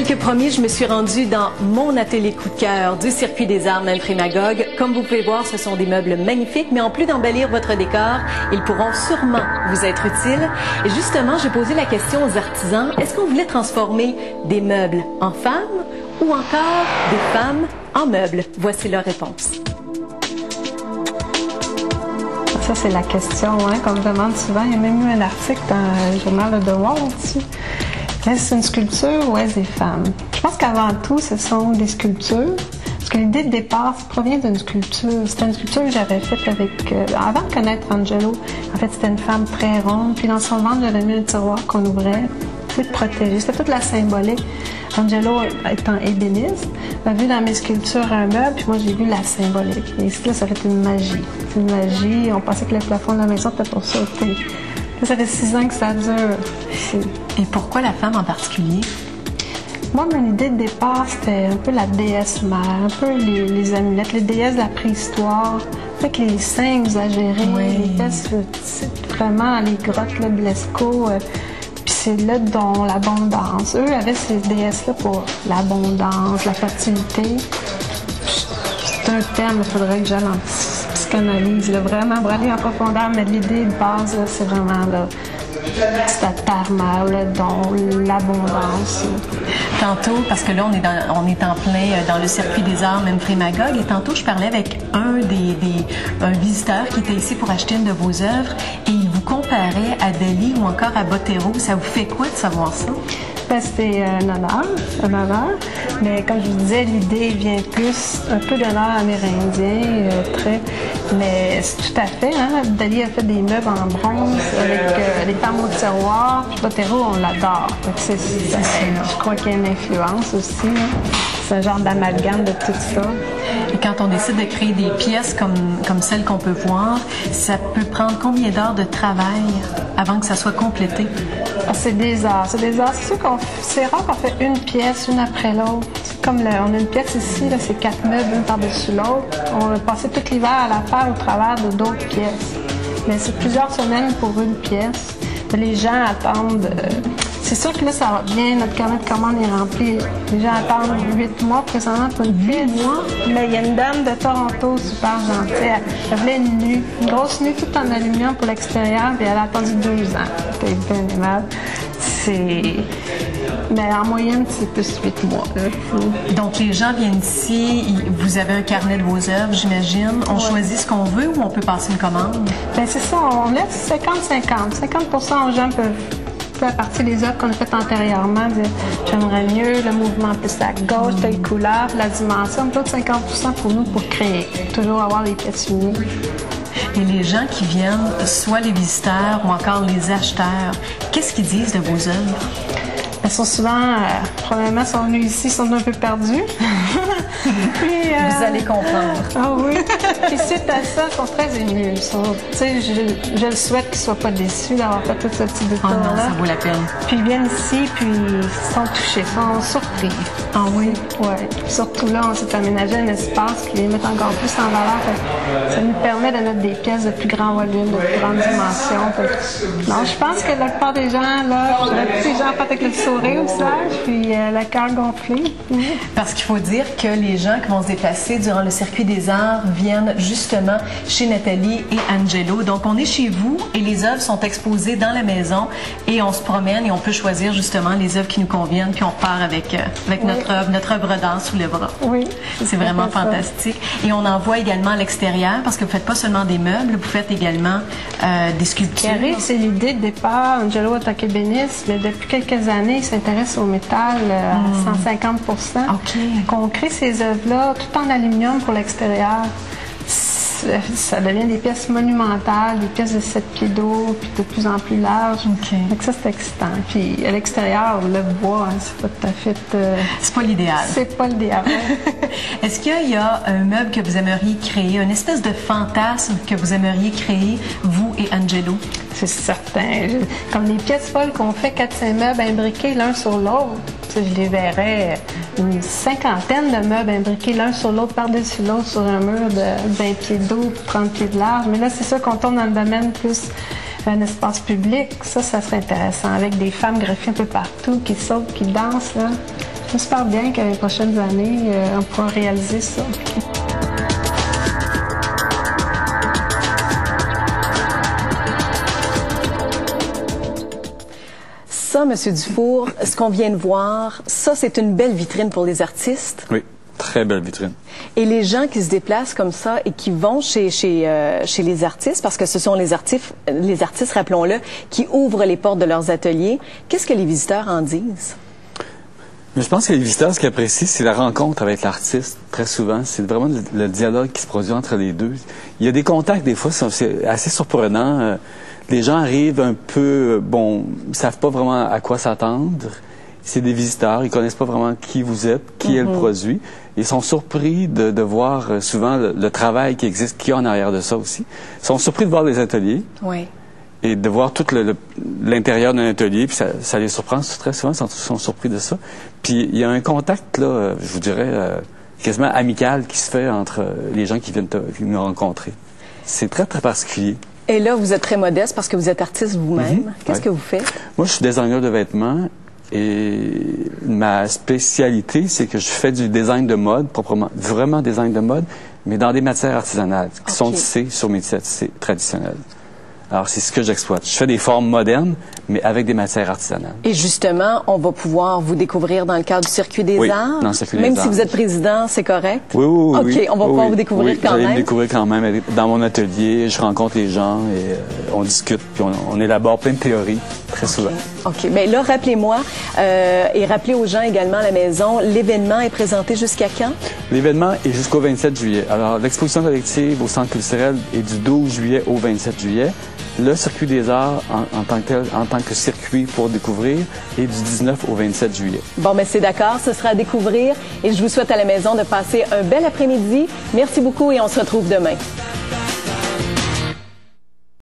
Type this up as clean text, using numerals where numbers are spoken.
Tel que promis, je me suis rendue dans mon atelier coup de cœur du Circuit des Arts Memphremagog. Comme vous pouvez voir, ce sont des meubles magnifiques, mais en plus d'embellir votre décor, ils pourront sûrement vous être utiles. Et justement, j'ai posé la question aux artisans, est-ce qu'on voulait transformer des meubles en femmes ou encore des femmes en meubles? Voici leur réponse. Ça, c'est la question qu'on me demande souvent. Il y a même eu un article dans le journal Le Devoir là-dessus. Est-ce une sculpture ou est-ce des femmes? Je pense qu'avant tout, ce sont des sculptures. Parce que l'idée de départ provient d'une sculpture. C'était une sculpture que j'avais faite avec... avant de connaître Angelo, en fait, c'était une femme très ronde. Puis dans son ventre, j'avais mis un tiroir qu'on ouvrait. C'était protégé. C'était toute la symbolique. Angelo, étant ébéniste, a vu dans mes sculptures un meuble, puis moi, j'ai vu la symbolique. Et là, ça fait une magie. C'est une magie. On pensait que le plafond de la maison était pour sauter. Ça fait 6 ans que ça dure. Et pourquoi la femme en particulier? Moi, mon idée de départ, c'était un peu la déesse mère, un peu les amulettes, les déesses de la préhistoire, avec les seins exagérés, les déesses vraiment dans les grottes là, de l'Escaut. Puis c'est là dont l'abondance. Eux avaient ces déesses-là pour l'abondance, la fertilité. C'est un terme, il faudrait que j'aille en psychanalyse, là, vraiment pour aller en profondeur, mais l'idée de base, c'est vraiment là. C'est la terre-mère, le don, l'abondance. Tantôt, parce que là, on est en plein dans le Circuit des Arts Memphremagog, et tantôt, je parlais avec un visiteur qui était ici pour acheter une de vos œuvres, et il vous comparait à Dali ou encore à Botero. Ça vous fait quoi de savoir ça? C'était un honneur, mais comme je vous disais, l'idée vient plus un peu de l'art amérindien, mais c'est tout à fait. Dali a fait des meubles en bronze avec des femmes au tiroir, puis Botero, on l'adore. Je crois qu'il y a une influence aussi. C'est un genre d'amalgame de tout ça. Et quand on décide de créer des pièces comme celles qu'on peut voir, ça peut prendre combien d'heures de travail avant que ça soit complété? C'est des heures. C'est sûr c'est rare qu'on fait une pièce, une après l'autre. Comme on a une pièce ici, là, c'est 4 meubles, une par-dessus l'autre. On a passé tout l'hiver à la faire au travers de d'autres pièces. Mais c'est plusieurs semaines pour une pièce. Les gens attendent... c'est sûr que là, ça va bien, notre carnet de commandes est rempli. Les gens attendent 8 mois présentement pour une pièce. 8 mois? Mais il y a une dame de Toronto, super gentille. Elle voulait une grosse nue, toute en aluminium pour l'extérieur, puis elle a attendu 2 ans. C'était bien aimable. Mais en moyenne, c'est plus 8 mois. Donc, les gens viennent ici, vous avez un carnet de vos œuvres, j'imagine. On choisit ce qu'on veut ou on peut passer une commande? Bien, c'est ça, on laisse 50-50. 50% aux gens peuvent à partir des œuvres qu'on a faites antérieurement, dire j'aimerais mieux le mouvement plus à gauche, telle couleur, la dimension, d'autres 50% pour nous pour créer, toujours avoir les pièces unies. Et les gens qui viennent, soit les visiteurs ou encore les acheteurs, qu'est-ce qu'ils disent de vos œuvres? Ils sont souvent, probablement, sont venus ici, sont un peu perdus. Puis, vous allez comprendre. Ah oui. Puis suite à ça, ils sont très émus. Je le souhaite qu'ils ne soient pas déçus d'avoir fait tout ce petit détour-là. Oh non, ça vaut la peine. Puis ils viennent ici, puis ils sont touchés, ils sont surpris. Ah oui? Oui. Surtout là, on s'est aménagé un espace qui les met encore plus en valeur. Ça nous permet de mettre des pièces de plus grand volume, de plus grande dimension. Non, je pense que la plupart des gens, là, je dirais que les gens partent avec le sourire au visage, puis le cœur gonflé. Parce qu'il faut dire que les gens qui vont se déplacer durant le Circuit des Arts viennent justement chez Nathalie et Angelo. Donc, on est chez vous et les œuvres sont exposées dans la maison et on se promène et on peut choisir justement les œuvres qui nous conviennent, puis on repart avec notre œuvre d'art sous le bras. Oui. C'est vraiment fantastique. Et on en voit également à l'extérieur parce que vous ne faites pas seulement des meubles, vous faites également des sculptures. Ce qui arrive, c'est l'idée de départ. Angelo est ébéniste, mais depuis quelques années, il s'intéresse au métal à 150%. Qu'on crée ces œuvres-là tout en aluminium pour l'extérieur. Ça devient des pièces monumentales, des pièces de 7 pieds d'eau, puis de plus en plus larges. Donc ça, c'est excitant. Puis à l'extérieur, le bois, c'est pas tout à fait... c'est pas l'idéal. C'est pas l'idéal. Est-ce qu'il y a un meuble que vous aimeriez créer, une espèce de fantasme que vous aimeriez créer, vous et Angelo? C'est certain. Comme les pièces folles qu'on fait, 4-5 meubles imbriqués l'un sur l'autre. Je les verrais une 50aine de meubles imbriqués l'un sur l'autre, par-dessus l'autre, sur un mur de 20 pieds d'eau, 30 pieds de large. Mais là, c'est sûr qu'on tombe dans le domaine plus un espace public. Ça serait intéressant, avec des femmes greffées un peu partout, qui sautent, qui dansent. Là. J'espère bien que les prochaines années, on pourra réaliser ça. Ça, M. Dufour, ce qu'on vient de voir, ça, c'est une belle vitrine pour les artistes. Oui, très belle vitrine. Et les gens qui se déplacent comme ça et qui vont chez les artistes, parce que ce sont les artistes, rappelons-le, qui ouvrent les portes de leurs ateliers, qu'est-ce que les visiteurs en disent? Mais je pense que les visiteurs, ce qu'ils apprécient, c'est la rencontre avec l'artiste, très souvent. C'est vraiment le dialogue qui se produit entre les deux. Il y a des contacts, des fois, c'est assez surprenant. Les gens arrivent un peu, ils savent pas vraiment à quoi s'attendre. C'est des visiteurs, ils connaissent pas vraiment qui vous êtes, qui est le produit. Ils sont surpris de voir souvent le travail qui existe, qui est en arrière de ça aussi. Ils sont surpris de voir les ateliers. Oui. Et de voir tout l'intérieur d'un atelier, puis ça les surprend très souvent, ils sont surpris de ça. Puis il y a un contact, là, je vous dirais, quasiment amical qui se fait entre les gens qui viennent nous rencontrer. C'est très, très particulier. Et là, vous êtes très modeste parce que vous êtes artiste vous-même. Qu'est-ce que vous faites? Moi, je suis designer de vêtements et ma spécialité, c'est que je fais du design de mode, proprement, vraiment design de mode, mais dans des matières artisanales qui sont tissées sur métiers tissés traditionnels. Alors, c'est ce que j'exploite. Je fais des formes modernes, mais avec des matières artisanales. Et justement, on va pouvoir vous découvrir dans le cadre du Circuit des Arts? Dans le Circuit des Arts. Même si vous êtes président, c'est correct? Oui. OK, on va pouvoir vous découvrir quand même? Vous allez me découvrir quand même. Dans mon atelier, je rencontre les gens et on discute, puis on élabore plein de théories, très souvent. OK. Bien là, rappelez-moi, et rappelez aux gens également à la maison, l'événement est présenté jusqu'à quand? L'événement est jusqu'au 27 juillet. Alors, l'exposition collective au Centre culturel est du 12 juillet au 27 juillet. Le Circuit des Arts, en tant que tel, en tant que circuit pour découvrir, est du 19 au 27 juillet. Bon, mais c'est d'accord, ce sera à découvrir et je vous souhaite à la maison de passer un bel après-midi. Merci beaucoup et on se retrouve demain.